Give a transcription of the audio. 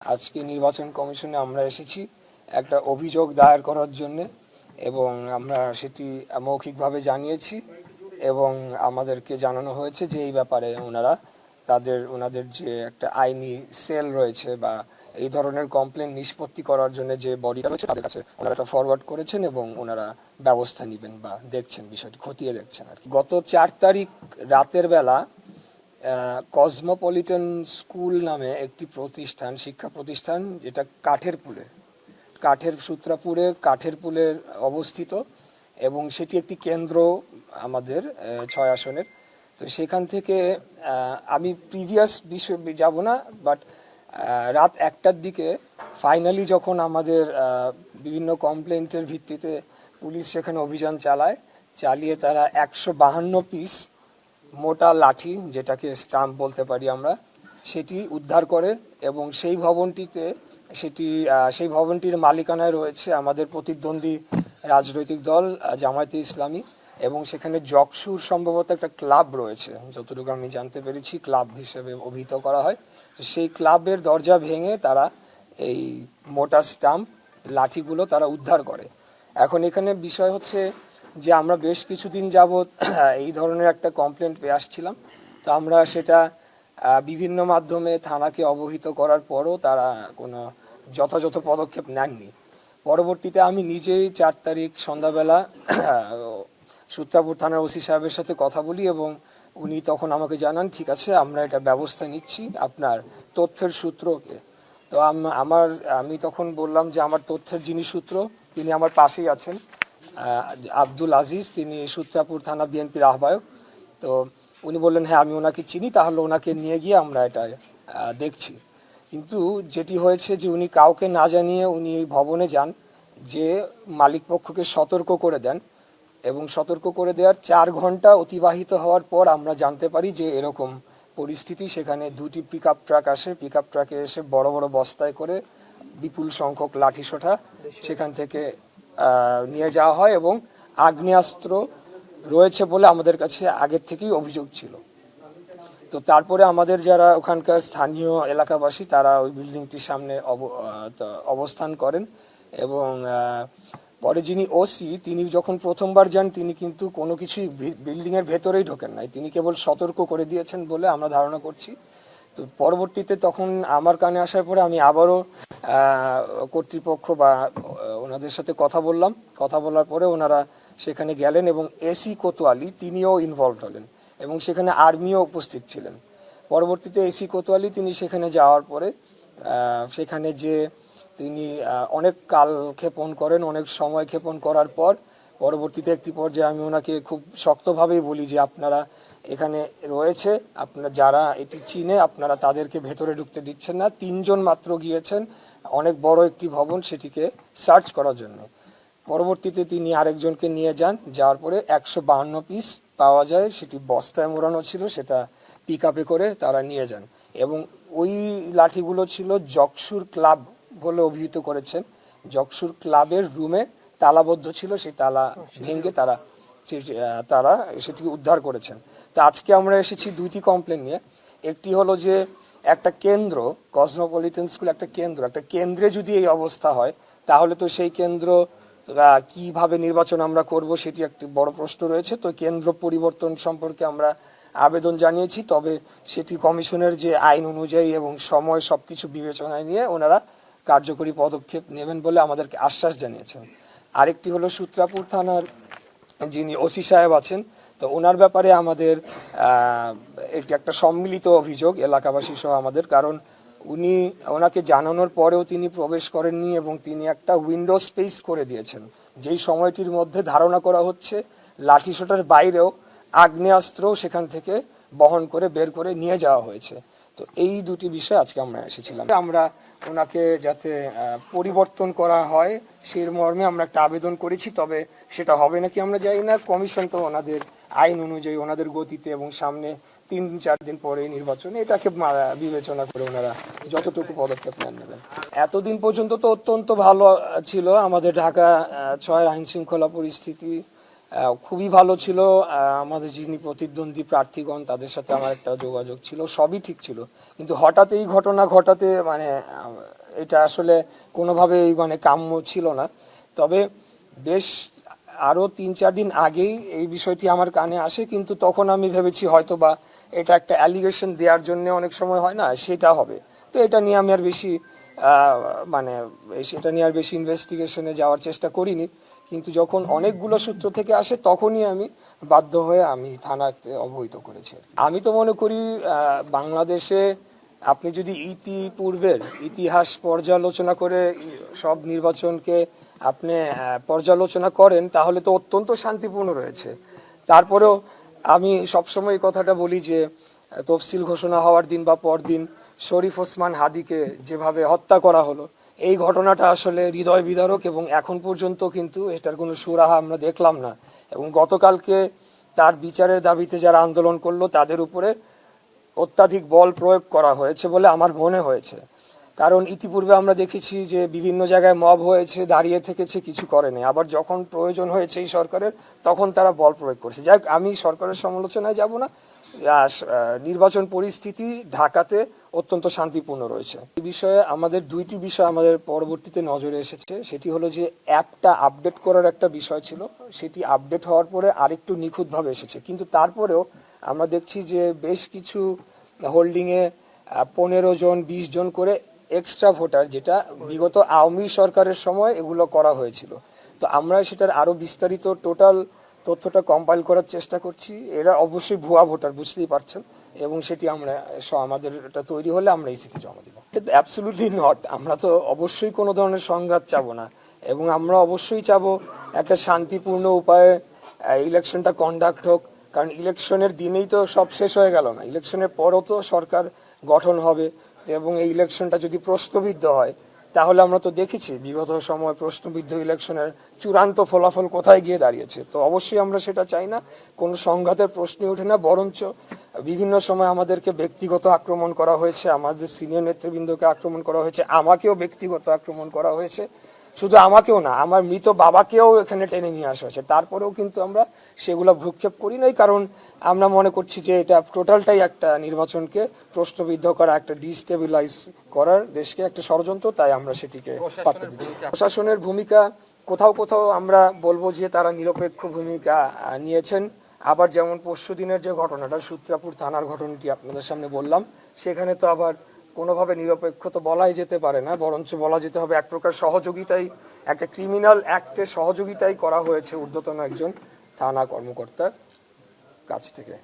আজকে নির্বাচন কমিশনে আমরা এসেছি একটা অভিযোগ দায়ের করার জন্য এবং আমরা সেটি মৌখিকভাবে জানিয়েছি এবং আমাদেরকে জানানো হয়েছে যে এই ব্যাপারে ওনাদের যে একটা আইনি সেল রয়েছে বা এই ধরনের কমপ্লেন নিষ্পত্তি করার জন্য যে বডিটা রয়েছে তাদের কাছে ওনারা এটা ফরওয়ার্ড করেছেন এবং ওনারা ব্যবস্থা নেবেন বা দেখছেন, বিষয়টি খতিয়ে দেখছেন আর কি। গত 4 তারিখ রাতের বেলা কসমোপলিটন স্কুল নামে একটি প্রতিষ্ঠান, শিক্ষা প্রতিষ্ঠান, যেটা সূত্রাপুরে কাঠের পুলে অবস্থিত এবং সেটি একটি কেন্দ্র আমাদের 6 আসনের। তো সেখান থেকে আমি প্রিভিয়াস বিষয় যাব না, বাট রাত 1টার দিকে ফাইনালি যখন আমাদের বিভিন্ন কমপ্লেন্টের ভিত্তিতে পুলিশ সেখানে অভিযান চালিয়ে তারা 152 পিস মোটা লাঠি, যেটাকে স্টাম্প বলতে পারি আমরা, সেটি উদ্ধার করে এবং সেই ভবনটির মালিকানায় রয়েছে আমাদের প্রতিদ্বন্দ্বী রাজনৈতিক দল জামায়াতে ইসলামী এবং সেখানে জকসুর সম্ভবত একটা ক্লাব রয়েছে, যতটুকু আমি জানতে পেরেছি ক্লাব হিসেবে অভিহিত করা হয়। তো সেই ক্লাবের দরজা ভেঙে তারা এই মোটা স্টাম্প লাঠিগুলো তারা উদ্ধার করে। এখন এখানে বিষয় হচ্ছে যে আমরা বেশ কিছুদিন যাবৎ এই ধরনের একটা কমপ্লেন্ট পেয়ে আসছিলাম। তো আমরা সেটা বিভিন্ন মাধ্যমে থানাকে অবহিত করার পরও তারা কোনো যথাযথ পদক্ষেপ নেননি। পরবর্তীতে আমি নিজেই 4 তারিখ সন্ধ্যাবেলা সূত্রাপুর থানার ওসি সাহেবের সাথে কথা বলি এবং উনি তখন আমাকে জানান, ঠিক আছে আমরা এটা ব্যবস্থা নিচ্ছি, আপনার তথ্যের সূত্রকে। তো আমি তখন বললাম যে আমার তথ্যের যিনি সূত্র তিনি আমার পাশেই আছেন, আব্দুল আজিজ, তিনি সূত্রাপুর থানা বিএনপির আহ্বায়ক। তো উনি বললেন হ্যাঁ আমি ওনাকে চিনি, তাহলে ওনাকে নিয়ে গিয়ে আমরা এটা দেখছি। কিন্তু যেটি হয়েছে যে উনি কাউকে না জানিয়ে উনি এই ভবনে যান, যে মালিকপক্ষকে সতর্ক করে দেন এবং সতর্ক করে দেওয়ার 4 ঘন্টা অতিবাহিত হওয়ার পর আমরা জানতে পারি যে এরকম পরিস্থিতি। সেখানে 2টি পিকআপ ট্রাক আসে, পিকআপ ট্রাকে এসে বড় বড় বস্তায় করে বিপুল সংখ্যক লাঠিসোঁটা সেখান থেকে নিয়ে যাওয়া হয় এবং আগ্নেয়াস্ত্র রয়েছে বলে আমাদের কাছে আগের থেকেই অভিযোগ ছিল। তো তারপরে আমাদের যারা ওখানকার স্থানীয় এলাকাবাসী তারা ওই বিল্ডিংটির সামনে অবস্থান করেন এবং পরে যিনি ওসি তিনি যখন প্রথমবার যান তিনি কিন্তু কোনো কিছুই বিল্ডিংয়ের ভেতরেই ঢোকেন নাই, তিনি কেবল সতর্ক করে দিয়েছেন বলে আমরা ধারণা করছি। তো পরবর্তীতে তখন আমার কানে আসার পরে আমি আবারও কর্তৃপক্ষ বা ওনাদের সাথে কথা বলার পরে ওনারা সেখানে গেলেন এবং এসি কোতোয়ালি তিনিও ইনভলভ হলেন এবং সেখানে আর্মিও উপস্থিত ছিলেন। পরবর্তীতে এসি কোতোয়ালি তিনি সেখানে যাওয়ার পরে সেখানে যে তিনি অনেক কাল ক্ষেপণ করেন, অনেক সময় ক্ষেপণ করার পর পরবর্তীতে একটি পর্যায়ে আমি ওনাকে খুব শক্তভাবেই বলি যে আপনারা এখানে রয়েছে, আপনারা যারা এটি চিনে আপনারা তাদেরকে ভেতরে ঢুকতে দিচ্ছেন না। 3 জন মাত্র গিয়েছেন অনেক বড় একটি ভবন সেটিকে সার্চ করার জন্য। পরবর্তীতে তিনি আরেকজনকে নিয়ে যাওয়ার পরে 152 পিস পাওয়া যায়, সেটি বস্তায় মোড়ানো ছিল, সেটা পিকআপে করে তারা নিয়ে যান এবং ওই লাঠিগুলো ছিল জকসুর ক্লাব বলে অভিহিত করেছেন। জকসুর ক্লাবের রুমে তালাবদ্ধ ছিল, সেই তালা ভেঙে তারা সেটিকে উদ্ধার করেছেন। তো আজকে আমরা এসেছি 2টি কমপ্লেন নিয়ে। একটি হলো যে একটা কেন্দ্র, কসমোপলিটন স্কুল একটা কেন্দ্রে যদি এই অবস্থা হয় তাহলে তো সেই কেন্দ্র কিভাবে নির্বাচন আমরা করব সেটি একটি বড় প্রশ্ন রয়েছে। তো কেন্দ্র পরিবর্তন সম্পর্কে আমরা আবেদন জানিয়েছি, তবে সেটি কমিশনের যে আইন অনুযায়ী এবং সময় সবকিছু বিবেচনায় নিয়ে ওনারা কার্যকরী পদক্ষেপ নেবেন বলে আমাদেরকে আশ্বাস জানিয়েছেন। আরেকটি হলো সূত্রাপুর থানার যিনি ওসি সাহেব আছেন, তো ওনার ব্যাপারে আমাদের এটি একটা সম্মিলিত অভিযোগ এলাকাবাসী সহ আমাদের, কারণ ওনাকে জানানোর পরেও তিনি প্রবেশ করেননি এবং তিনি একটা উইন্ডো স্পেস করে দিয়েছেন, যেই সময়টির মধ্যে ধারণা করা হচ্ছে লাঠিসোঁটার বাইরেও আগ্নেয়াস্ত্রও সেখান থেকে বহন করে বের করে নিয়ে যাওয়া হয়েছে। তো এই 2টি বিষয় আজকে আমরা এসেছিলাম। আমরা ওনাকে যাতে পরিবর্তন করা হয় সেই মর্মে আমরা একটা আবেদন করেছি, তবে সেটা হবে নাকি আমরা জানি না। কমিশন তো ওনাদের আইন অনুযায়ী ওনাদের গতিতে এবং সামনে 3-4 দিন পরে নির্বাচনে এটাকে বিবেচনা করে ওনারা যতটুকু পদক্ষেপ নেবেন। এতদিন পর্যন্ত তো অত্যন্ত ভালো ছিল আমাদের ঢাকা 6 আইন শৃঙ্খলা পরিস্থিতি খুবই ভালো ছিল। আমাদের যিনি প্রতিদ্বন্দ্বী প্রার্থীগণ তাদের সাথে আমার একটা যোগাযোগ ছিল, সবই ঠিক ছিল, কিন্তু হঠাৎ এই ঘটনা ঘটাতে মানে এটা আসলে কোনোভাবেই মানে কাম্য ছিল না। তবে বেশ আরও 3-4 দিন আগেই এই বিষয়টি আমার কানে আসে, কিন্তু তখন আমি ভেবেছি হয়তো বা এটা একটা অ্যালিগেশন দেওয়ার জন্য অনেক সময় হয় না, সেটা হবে। তো এটা নিয়ে আমি আর বেশি মানে সেটা নিয়ে আর বেশি ইনভেস্টিগেশনে যাওয়ার চেষ্টা করিনি। কিন্তু যখন অনেকগুলো সূত্র থেকে আসে তখনই আমি বাধ্য হয়ে আমি থানাতে অবহিত করেছি। আমি তো মনে করি বাংলাদেশে আপনি যদি ইতিপূর্বের ইতিহাস পর্যালোচনা করে সব নির্বাচনকে আপনি পর্যালোচনা করেন তাহলে তো অত্যন্ত শান্তিপূর্ণ রয়েছে। তারপরেও আমি সবসময় এই কথাটা বলি যে তফসিল ঘোষণা হওয়ার দিন বা পরদিন শরীফ ওসমান হাদিকে যেভাবে হত্যা করা হলো, এই ঘটনাটা আসলে হৃদয় বিদারক এবং এখন পর্যন্ত কিন্তু এটার কোনো সুরাহা আমরা দেখলাম না। এবং গতকালকে তার বিচারের দাবিতে যারা আন্দোলন করলো তাদের উপরে অত্যাধিক বল প্রয়োগ করা হয়েছে বলে আমার মনে হয়েছে। কারণ ইতিপূর্বে আমরা দেখেছি যে বিভিন্ন জায়গায় মব হয়েছে, দাঁড়িয়ে থেকেছে, কিছু করেনি, আবার যখন প্রয়োজন হয়েছে এই সরকারের তখন তারা বল প্রয়োগ করছে। যাই হোক, আমি সরকারের সমালোচনায় যাব না। নির্বাচন পরিস্থিতি ঢাকাতে অত্যন্ত শান্তিপূর্ণ রয়েছে। এই বিষয়ে আমাদের দুইটি বিষয় আমাদের পরবর্তীতে নজরে এসেছে। সেটি হলো যে অ্যাপটা আপডেট করার একটা বিষয় ছিল, সেটি আপডেট হওয়ার পরে আরেকটু নিখুঁতভাবে এসেছে, কিন্তু তারপরেও আমরা দেখছি যে বেশ কিছু হোল্ডিংয়ে 15 জন 20 জন করে এক্সট্রা ভোটার, যেটা বিগত আওয়ামী সরকারের সময় এগুলো করা হয়েছিল। তো আমরা সেটার আরও বিস্তারিত টোটাল তথ্যটা কম্পাইল করার চেষ্টা করছি। এরা অবশ্যই ভুয়া ভোটার, বুঝতেই পারছেন, এবং সেটি আমরা আমাদের এটা তৈরি হলে আমরা ইসিতে জমা দিব। অ্যাবসলিউটলি নট, আমরা তো অবশ্যই কোনো ধরনের সংঘাত চাবো না, এবং আমরা অবশ্যই চাবো একটা শান্তিপূর্ণ উপায়ে ইলেকশনটা কন্ডাক্ট হোক। কারণ ইলেকশনের দিনেই তো সব শেষ হয়ে গেল না, ইলেকশনের পরও তো সরকার গঠন হবে, এবং এই ইলেকশনটা যদি প্রশ্নবিদ্ধ হয় তাহলে আমরা তো দেখেছি বিগত সময় প্রশ্নবিদ্ধ ইলেকশনের চূড়ান্ত ফলাফল কোথায় গিয়ে দাঁড়িয়েছে। তো অবশ্যই আমরা সেটা চাই না, কোনো সংঘাতের প্রশ্নই ওঠে না। বরঞ্চ বিভিন্ন সময় আমাদেরকে ব্যক্তিগত আক্রমণ করা হয়েছে, আমাদের সিনিয়র নেতৃবৃন্দকে আক্রমণ করা হয়েছে, আমাকেও ব্যক্তিগত আক্রমণ করা হয়েছে। শুধু আমাকেও না, আমার মৃত বাবাকেও এখানে টেনে নিয়ে আসা হয়েছে। তারপরেও কিন্তু আমরা সেগুলো ভ্রুক্ষেপ করি নাই, কারণ আমরা মনে করছি যে এটা টোটালটাই একটা নির্বাচনকে প্রশ্নবিদ্ধ করা, একটা ডিস্টেবিলাইজ করার দেশকে একটা ষড়যন্ত্র, তাই আমরা সেটিকে পাত্তা দিচ্ছি। প্রশাসনের ভূমিকা কোথাও কোথাও আমরা বলবো যে তারা নিরপেক্ষ ভূমিকা নিয়েছেন। আবার যেমন পরশুদিনের যে ঘটনাটা, সূত্রাপুর থানার ঘটনাটি আপনাদের সামনে বললাম, সেখানে তো আবার কোনোভাবে নিরপেক্ষ তো বলাই যেতে পারে না, বরঞ্চ বলা যেতে হবে এক প্রকার সহযোগিতাই, একটা ক্রিমিনাল অ্যাক্টে সহযোগিতাই করা হয়েছে ঊর্ধ্বতন একজন থানা কর্মকর্তার কাছ থেকে।